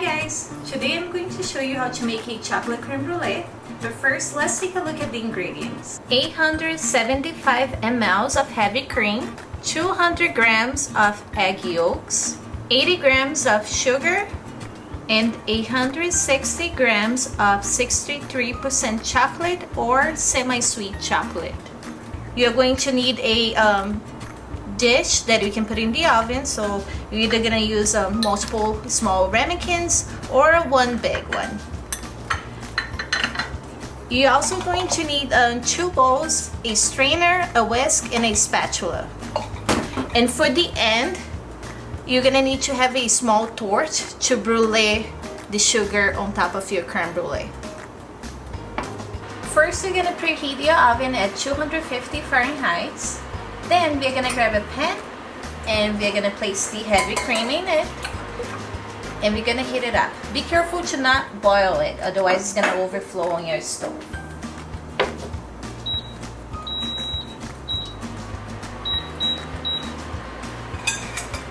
guys! Today I'm going to show you how to make a chocolate creme brulee. But first, let's take a look at the ingredients. 875 ml of heavy cream, 200 grams of egg yolks, 80 grams of sugar, and 860 grams of 63% chocolate or semi-sweet chocolate. You're going to need a dish that you can put in the oven, so you're either gonna use multiple small ramekins or one big one. You're also going to need 2 bowls, a strainer, a whisk, and a spatula. And for the end, you're gonna need to have a small torch to brulee the sugar on top of your creme brulee. First, you're gonna preheat your oven at 250 Fahrenheit. Then we're gonna grab a pan and we're gonna place the heavy cream in it and we're gonna heat it up. Be careful to not boil it, otherwise it's gonna overflow on your stove.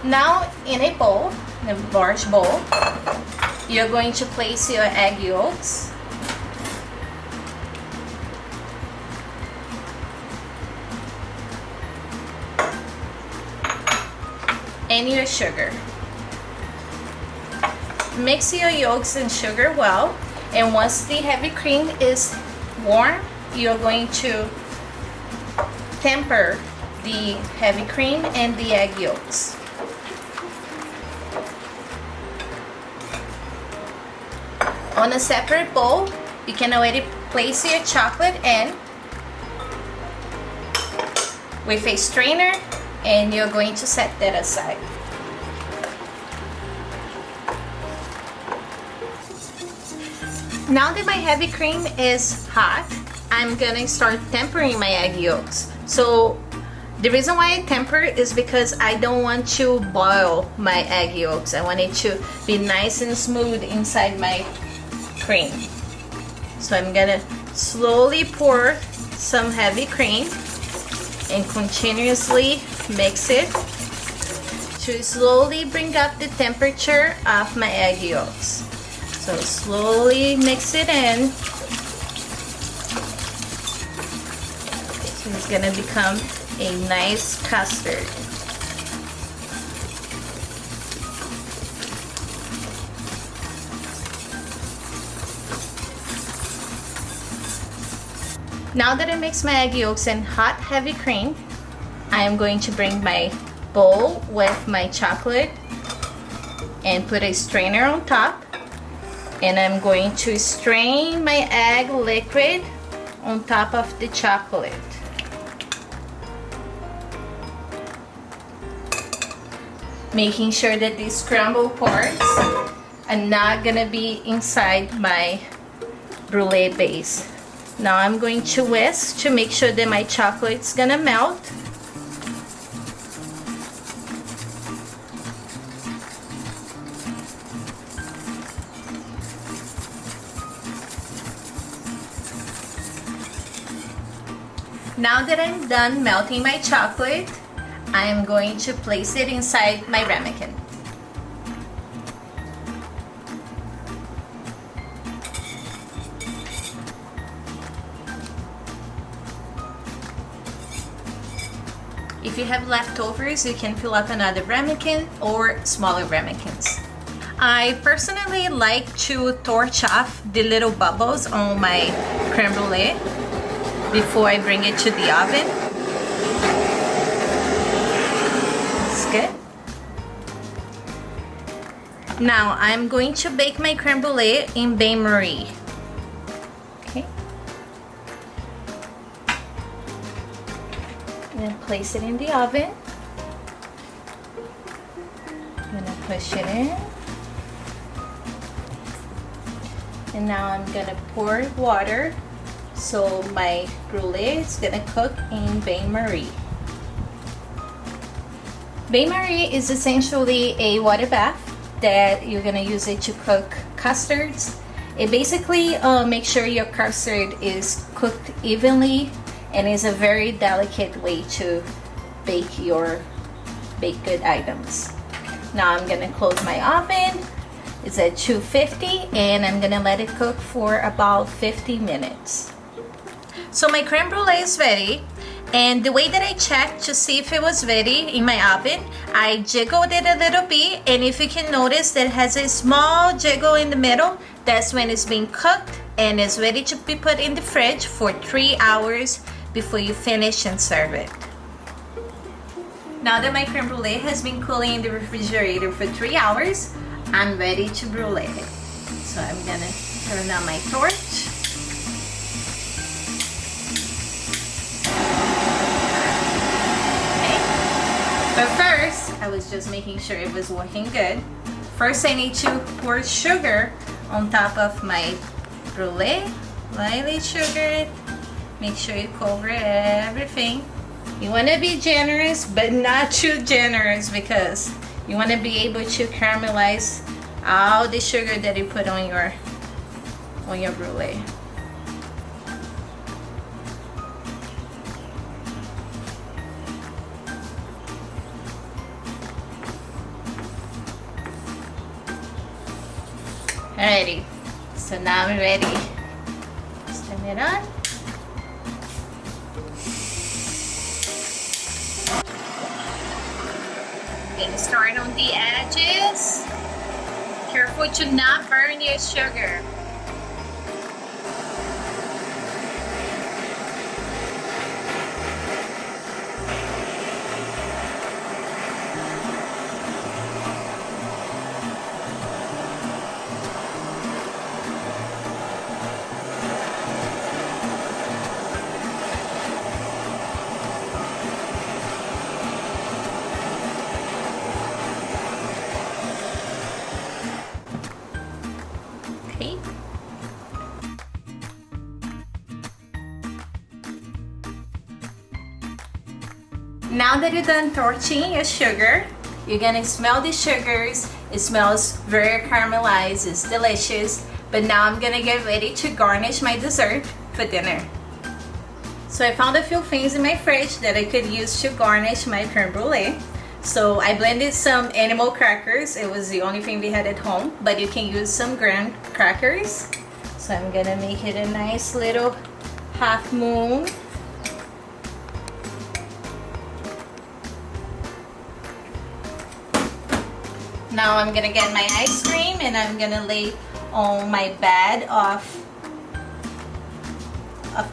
Now in a bowl, a large bowl, you're going to place your egg yolks. And your sugar. Mix your yolks and sugar well, and once the heavy cream is warm, you're going to temper the heavy cream and the egg yolks. On a separate bowl, you can already place your chocolate in with a strainer, and you're going to set that aside. Now that my heavy cream is hot, I'm gonna start tempering my egg yolks. So the reason why I temper is because I don't want to boil my egg yolks. I want it to be nice and smooth inside my cream. So I'm gonna slowly pour some heavy cream and continuously mix it to slowly bring up the temperature of my egg yolks. So slowly mix it in. So it's gonna become a nice custard. Now that I mix my egg yolks in hot heavy cream, I am going to bring my bowl with my chocolate and put a strainer on top, and I'm going to strain my egg liquid on top of the chocolate. Making sure that these scrambled parts are not gonna be inside my brulee base. Now I'm going to whisk to make sure that my chocolate's gonna melt. Now that I'm done melting my chocolate, I'm going to place it inside my ramekin. If you have leftovers, you can fill up another ramekin or smaller ramekins. I personally like to torch off the little bubbles on my creme brulee before I bring it to the oven. It's good. Now I'm going to bake my creme brulee in bain-marie. Okay. Then place it in the oven. I'm gonna push it in. And now I'm gonna pour water so my brulee is gonna cook in bain-marie. Bain-marie is essentially a water bath that you're gonna use it to cook custards. It basically makes sure your custard is cooked evenly, and is a very delicate way to bake your baked good items. Now I'm gonna close my oven It's at 250 and I'm gonna let it cook for about 50 minutes. So my creme brulee is ready, and the way that I checked to see if it was ready in my oven, I jiggled it a little bit, and if you can notice that it has a small jiggle in the middle, that's when it's being cooked and it's ready to be put in the fridge for 3 hours before you finish and serve it. Now that my creme brulee has been cooling in the refrigerator for 3 hours, I'm ready to brulee it. So I'm gonna turn on my torch. Okay. But first, I was just making sure it was working good. First, I need to pour sugar on top of my brulee. Lightly sugar it. Make sure you cover everything. You want to be generous, but not too generous, because you want to be able to caramelize all the sugar that you put on your brulee. Alrighty, so now I'm ready. Turn it on. Gonna start on the edges. Careful to not burn your sugar. Now that you're done torching your sugar, you're gonna smell the sugars. It smells very caramelized, it's delicious. But now I'm gonna get ready to garnish my dessert for dinner. So I found a few things in my fridge that I could use to garnish my creme brulee. So I blended some animal crackers. It was the only thing we had at home, but you can use some graham crackers. So I'm gonna make it a nice little half moon. Now I'm gonna get my ice cream and I'm gonna lay on my bed of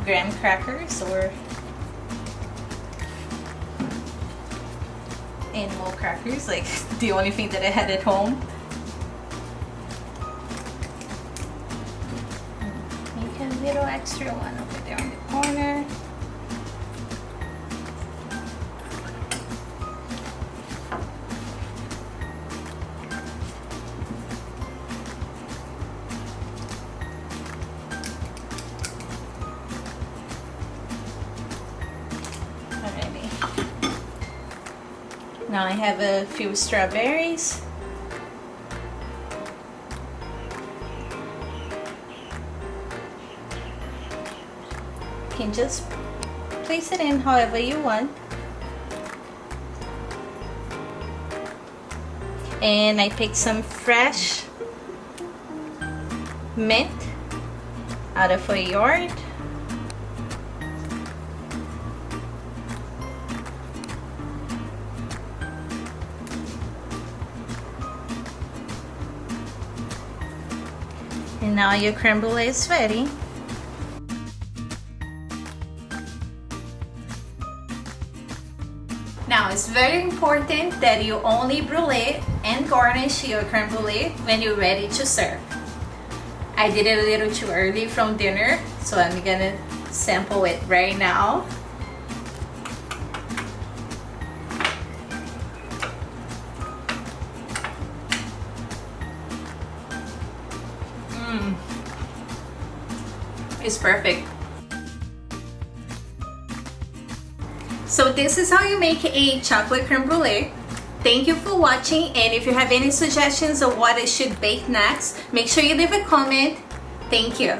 graham crackers or animal crackers, like the only thing that I had at home. Make a little extra one over there on the corner. Now I have a few strawberries. You can just place it in however you want. And I picked some fresh mint out of a yard. And now your creme brulee is ready. Now it's very important that you only brulee and garnish your creme brulee when you're ready to serve. I did it a little too early from dinner, so I'm gonna sample it right now. It's perfect. So this is how you make a chocolate creme brulee. Thank you for watching, and if you have any suggestions of what I should bake next, make sure you leave a comment. Thank you.